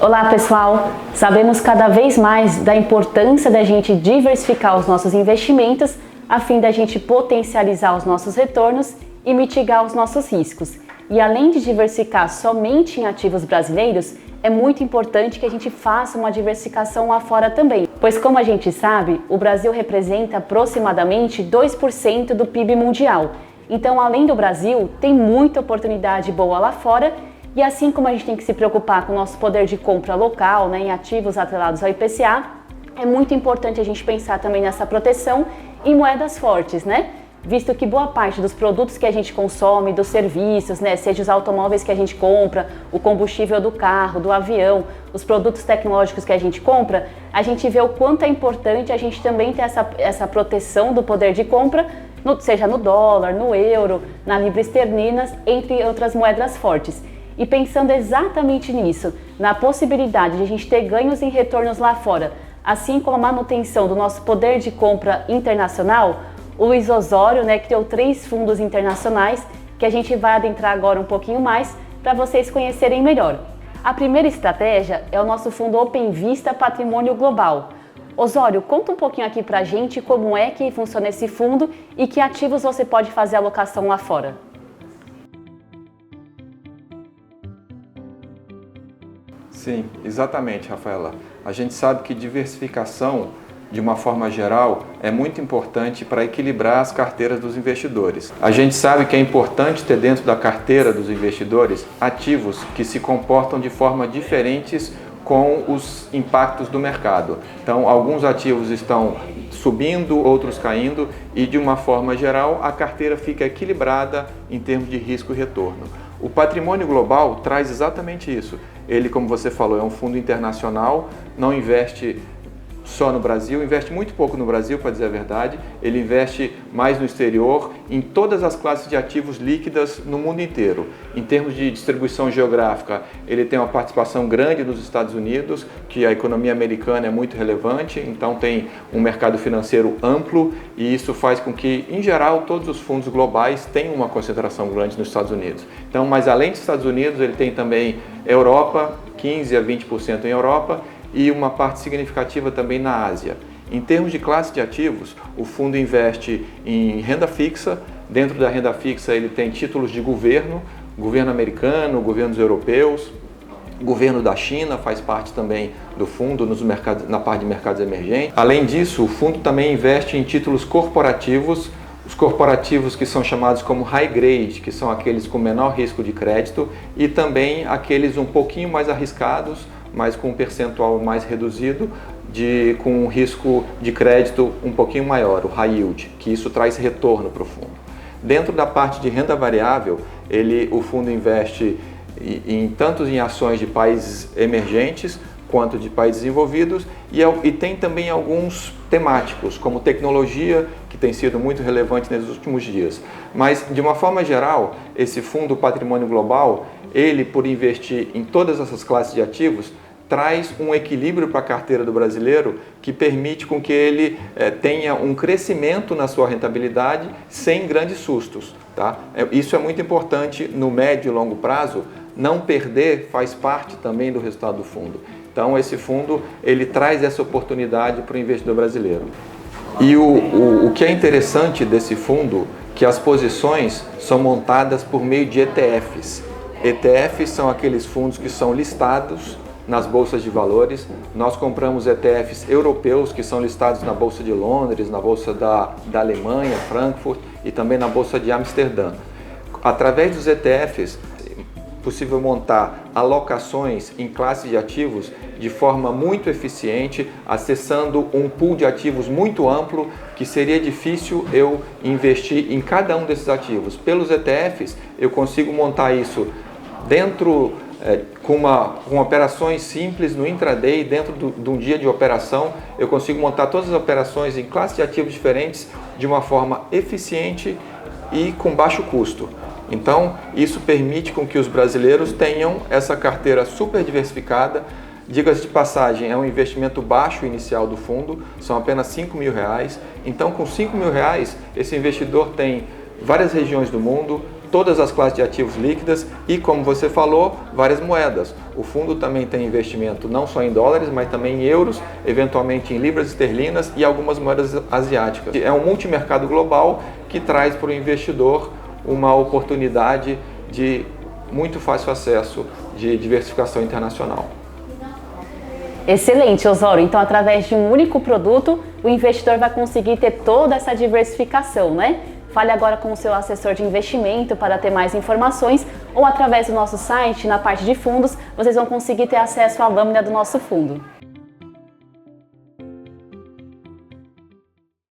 Olá pessoal, sabemos cada vez mais da importância da gente diversificar os nossos investimentos a fim da gente potencializar os nossos retornos e mitigar os nossos riscos. E além de diversificar somente em ativos brasileiros, é muito importante que a gente faça uma diversificação lá fora também, pois como a gente sabe, o Brasil representa aproximadamente 2% do PIB mundial. Então, além do Brasil, tem muita oportunidade boa lá fora. E assim como a gente tem que se preocupar com o nosso poder de compra local, em ativos atrelados ao IPCA, é muito importante a gente pensar também nessa proteção em moedas fortes, Visto que boa parte dos produtos que a gente consome, dos serviços, seja os automóveis que a gente compra, o combustível do carro, do avião, os produtos tecnológicos que a gente compra, a gente vê o quanto é importante a gente também ter essa proteção do poder de compra, seja no dólar, no euro, na libra esterlina, entre outras moedas fortes. E pensando exatamente nisso, na possibilidade de a gente ter ganhos em retornos lá fora, assim como a manutenção do nosso poder de compra internacional, o Luiz Osório criou 3 fundos internacionais que a gente vai adentrar agora um pouquinho mais para vocês conhecerem melhor. A primeira estratégia é o nosso fundo Open Vista Patrimônio Global. Osório, conta um pouquinho aqui para a gente como é que funciona esse fundo e que ativos você pode fazer alocação lá fora. Sim, exatamente, Rafaela. A gente sabe que diversificação, de uma forma geral, é muito importante para equilibrar as carteiras dos investidores. A gente sabe que é importante ter dentro da carteira dos investidores ativos que se comportam de forma diferentes com os impactos do mercado. Então, alguns ativos estão subindo, outros caindo e, de uma forma geral, a carteira fica equilibrada em termos de risco e retorno. O patrimônio global traz exatamente isso. Ele, como você falou, é um fundo internacional, não investe só no Brasil, investe muito pouco no Brasil, para dizer a verdade. Ele investe mais no exterior, em todas as classes de ativos líquidas no mundo inteiro. Em termos de distribuição geográfica, ele tem uma participação grande nos Estados Unidos, que a economia americana é muito relevante, então tem um mercado financeiro amplo e isso faz com que, em geral, todos os fundos globais tenham uma concentração grande nos Estados Unidos. Então, mas além dos Estados Unidos, ele tem também Europa, 15% a 20% em Europa, e uma parte significativa também na Ásia. Em termos de classe de ativos, o fundo investe em renda fixa. Dentro da renda fixa ele tem títulos de governo americano, governos europeus, governo da China faz parte também do fundo nos mercados, na parte de mercados emergentes. Além disso, o fundo também investe em títulos corporativos, os corporativos que são chamados como high grade, que são aqueles com menor risco de crédito, e também aqueles um pouquinho mais arriscados, mas com um percentual mais reduzido, com um risco de crédito um pouquinho maior, o high yield, que isso traz retorno para o fundo. Dentro da parte de renda variável, o fundo investe tanto em ações de países emergentes quanto de países desenvolvidos e tem também alguns temáticos, como tecnologia, que tem sido muito relevante nos últimos dias. Mas, de uma forma geral, esse fundo Patrimônio Global, ele, por investir em todas essas classes de ativos, traz um equilíbrio para a carteira do brasileiro que permite com que ele tenha um crescimento na sua rentabilidade sem grandes sustos. Tá? Isso é muito importante no médio e longo prazo. Não perder faz parte também do resultado do fundo. Então, esse fundo ele traz essa oportunidade para o investidor brasileiro. E o que é interessante desse fundo, que as posições são montadas por meio de ETFs. ETFs são aqueles fundos que são listados nas bolsas de valores. Nós compramos ETFs europeus que são listados na Bolsa de Londres, na Bolsa da Alemanha, Frankfurt e também na Bolsa de Amsterdã. Através dos ETFs, é possível montar alocações em classes de ativos de forma muito eficiente, acessando um pool de ativos muito amplo, que seria difícil eu investir em cada um desses ativos. Pelos ETFs, eu consigo montar isso dentro com operações simples no intraday, dentro de um dia de operação, eu consigo montar todas as operações em classes de ativos diferentes de uma forma eficiente e com baixo custo. Então, isso permite com que os brasileiros tenham essa carteira super diversificada. Diga-se de passagem, é um investimento baixo inicial do fundo, são apenas R$ 5.000. Então, com R$ 5.000, esse investidor tem várias regiões do mundo, todas as classes de ativos líquidas e, como você falou, várias moedas. O fundo também tem investimento não só em dólares, mas também em euros, eventualmente em libras esterlinas e algumas moedas asiáticas. É um multimercado global que traz para o investidor uma oportunidade de muito fácil acesso de diversificação internacional. Excelente, Osório. Então, através de um único produto, o investidor vai conseguir ter toda essa diversificação, né? Fale agora com o seu assessor de investimento para ter mais informações ou através do nosso site, na parte de fundos, vocês vão conseguir ter acesso à lâmina do nosso fundo.